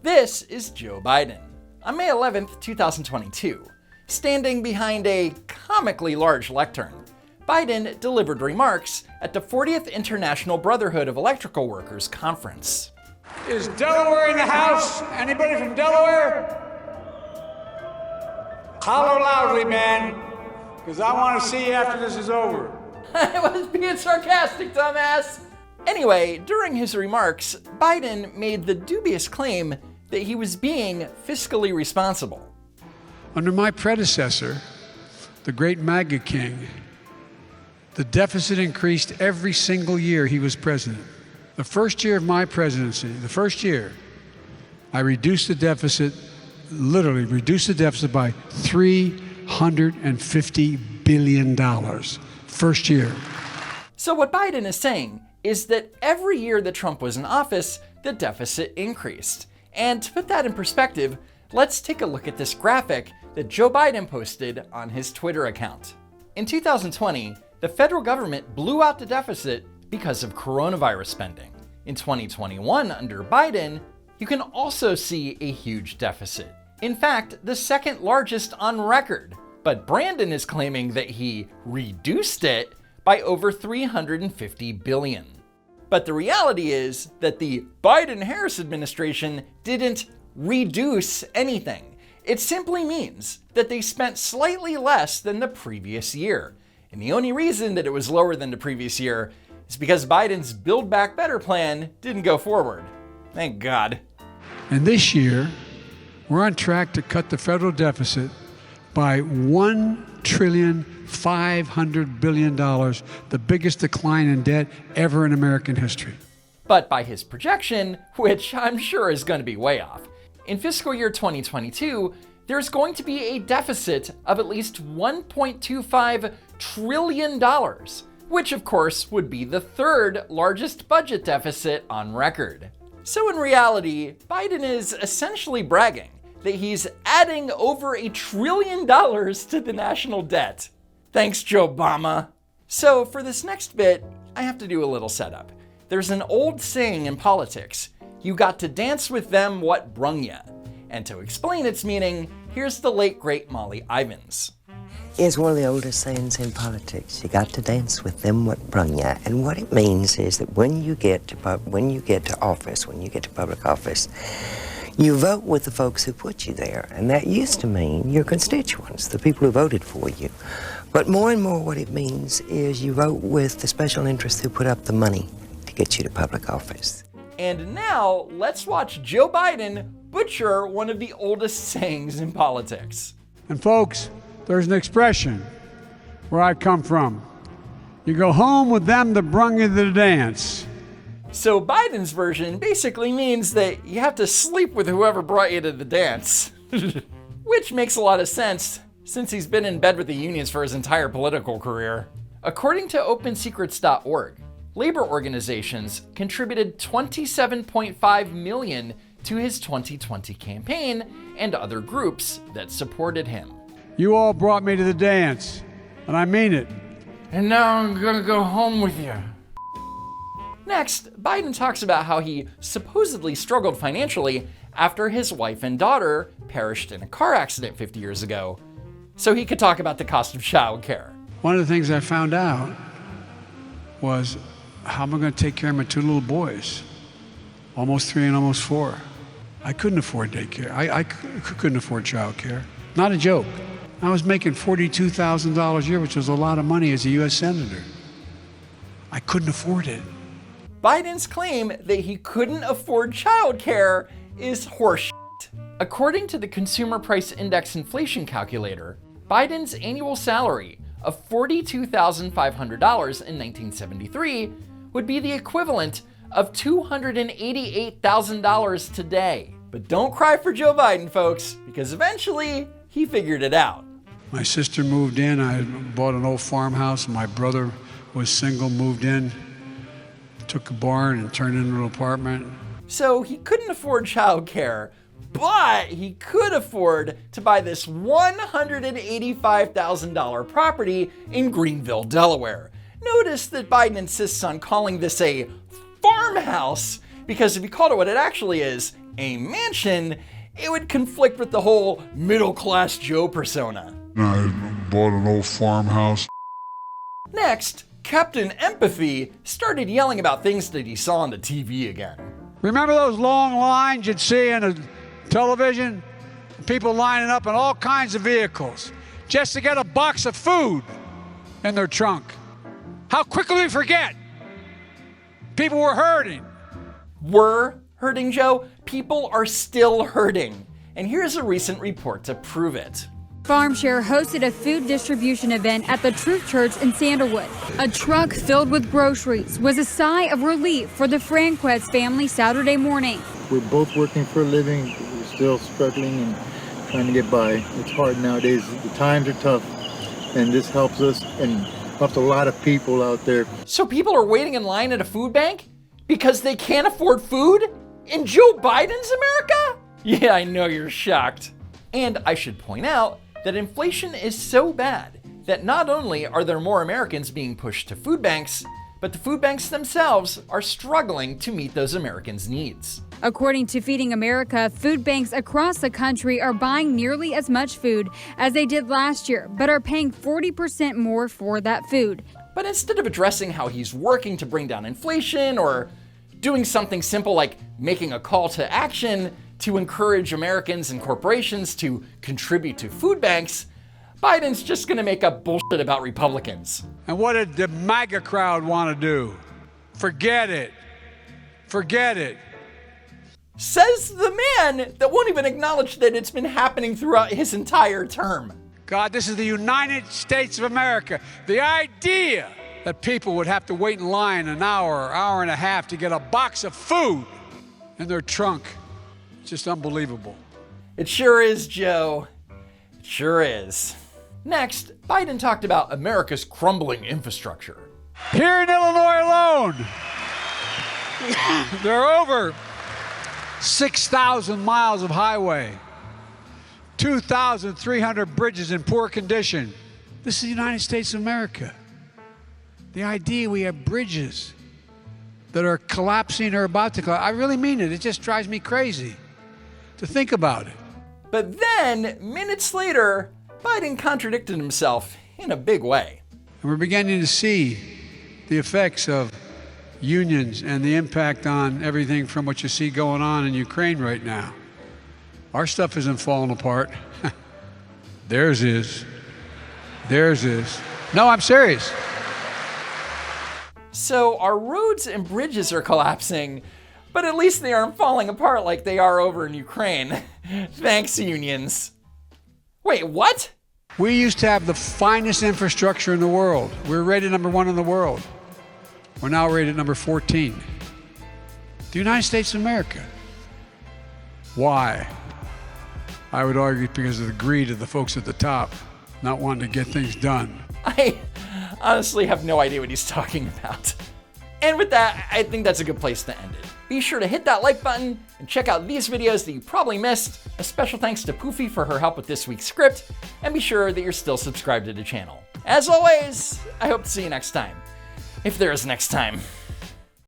This is Joe Biden. On May 11th, 2022, standing behind a comically large lectern, Biden delivered remarks at the 40th International Brotherhood of Electrical Workers Conference. Is Delaware in the house? Anybody from Delaware? Holler loudly, man, because I want to see you after this is over. I was being sarcastic, dumbass! Anyway, during his remarks, Biden made the dubious claim that he was being fiscally responsible. Under my predecessor, the great MAGA king, the deficit increased every single year he was president. The first year of my presidency, I reduced the deficit, literally reduced the deficit by $350 billion. First year. So what Biden is saying is that every year that Trump was in office, the deficit increased. And to put that in perspective, let's take a look at this graphic that Joe Biden posted on his Twitter account. In 2020, the federal government blew out the deficit because of coronavirus spending. In 2021, under Biden, you can also see a huge deficit. In fact, the second largest on record. But Brandon is claiming that he reduced it by over $350 billion. But the reality is that the Biden-Harris administration didn't reduce anything. It simply means that they spent slightly less than the previous year. And the only reason that it was lower than the previous year is because Biden's Build Back Better plan didn't go forward. Thank God. And this year, we're on track to cut the federal deficit by $1.5 trillion, the biggest decline in debt ever in American history. But by his projection, which I'm sure is going to be way off, in fiscal year 2022, there's going to be a deficit of at least $1.25 trillion, which of course would be the third largest budget deficit on record. So in reality, Biden is essentially bragging that he's adding over $1 trillion to the national debt. Thanks, Joe Obama. So for this next bit, I have to do a little setup. There's an old saying in politics, you got to dance with them what brung ya. And to explain its meaning, here's the late great Molly Ivins. It's one of the oldest sayings in politics. You got to dance with them what brung ya. And what it means is that when you get to public office, you vote with the folks who put you there, and that used to mean your constituents, the people who voted for you. But more and more what it means is you vote with the special interests who put up the money to get you to public office. And now, let's watch Joe Biden butcher one of the oldest sayings in politics. And folks, there's an expression where I come from. You go home with them that brung you to the dance. So Biden's version basically means that you have to sleep with whoever brought you to the dance. Which makes a lot of sense, since he's been in bed with the unions for his entire political career. According to OpenSecrets.org, labor organizations contributed $27.5 million to his 2020 campaign and other groups that supported him. You all brought me to the dance, and I mean it. And now I'm gonna go home with you. Next, Biden talks about how he supposedly struggled financially after his wife and daughter perished in a car accident 50 years ago, so he could talk about the cost of childcare. One of the things I found out was, how am I going to take care of my two little boys? Almost 3 and almost 4. I couldn't afford daycare. I couldn't afford childcare. Not a joke. I was making $42,000 a year, which was a lot of money as a U.S. Senator. I couldn't afford it. Biden's claim that he couldn't afford childcare is horseshit. According to the Consumer Price Index inflation calculator, Biden's annual salary of $42,500 in 1973 would be the equivalent of $288,000 today. But don't cry for Joe Biden, folks, because eventually he figured it out. My sister moved in. I bought an old farmhouse. My brother was single, moved in, took a barn and turned it into an apartment. So he couldn't afford childcare, but he could afford to buy this $185,000 property in Greenville, Delaware. Notice that Biden insists on calling this a farmhouse Because if you called it what it actually is, a mansion, it would conflict with the whole middle-class Joe persona. I bought an old farmhouse. Next, Captain Empathy started yelling about things that he saw on the TV again. Remember those long lines you'd see on the television? People lining up in all kinds of vehicles just to get a box of food in their trunk. How quickly we forget. People were hurting. Were hurting, Joe? People are still hurting. And here's a recent report to prove it. FarmShare hosted a food distribution event at the Truth Church in Sandalwood. A truck filled with groceries was a sigh of relief for the Franquez family Saturday morning. We're both working for a living. We're still struggling and trying to get by. It's hard nowadays. The times are tough, and this helps us and helps a lot of people out there. So people are waiting in line at a food bank because they can't afford food in Joe Biden's America? Yeah, I know you're shocked. And I should point out that inflation is so bad that not only are there more Americans being pushed to food banks, but the food banks themselves are struggling to meet those Americans' needs. According to Feeding America, food banks across the country are buying nearly as much food as they did last year, but are paying 40% more for that food. But instead of addressing how he's working to bring down inflation or doing something simple like making a call to action to encourage Americans and corporations to contribute to food banks, Biden's just gonna make up bullshit about Republicans. And what did the MAGA crowd want to do? Forget it. Forget it. Says the man that won't even acknowledge that it's been happening throughout his entire term. God, this is the United States of America. The idea that people would have to wait in line an hour, hour and a half to get a box of food in their trunk. It's just unbelievable. It sure is, Joe. It sure is. Next, Biden talked about America's crumbling infrastructure. Here in Illinois alone, there are over 6,000 miles of highway, 2,300 bridges in poor condition. This is the United States of America. The idea we have bridges that are collapsing or about to collapse, I really mean it. It just drives me crazy to think about it. But then, minutes later, Biden contradicted himself in a big way. And we're beginning to see the effects of unions and the impact on everything from what you see going on in Ukraine right now. Our stuff isn't falling apart. Theirs is. Theirs is. No, I'm serious. So our roads and bridges are collapsing, but at least they aren't falling apart like they are over in Ukraine. Thanks, unions. Wait, what? We used to have the finest infrastructure in the world. We were rated #1 in the world. We're now rated number 14. The United States of America. Why? I would argue it's because of the greed of the folks at the top, not wanting to get things done. I honestly have no idea what he's talking about. And with that, I think that's a good place to end it. Be sure to hit that like button and check out these videos that you probably missed. A special thanks to Poofy for her help with this week's script, and be sure that you're still subscribed to the channel. As always, I hope to see you next time. If there is next time.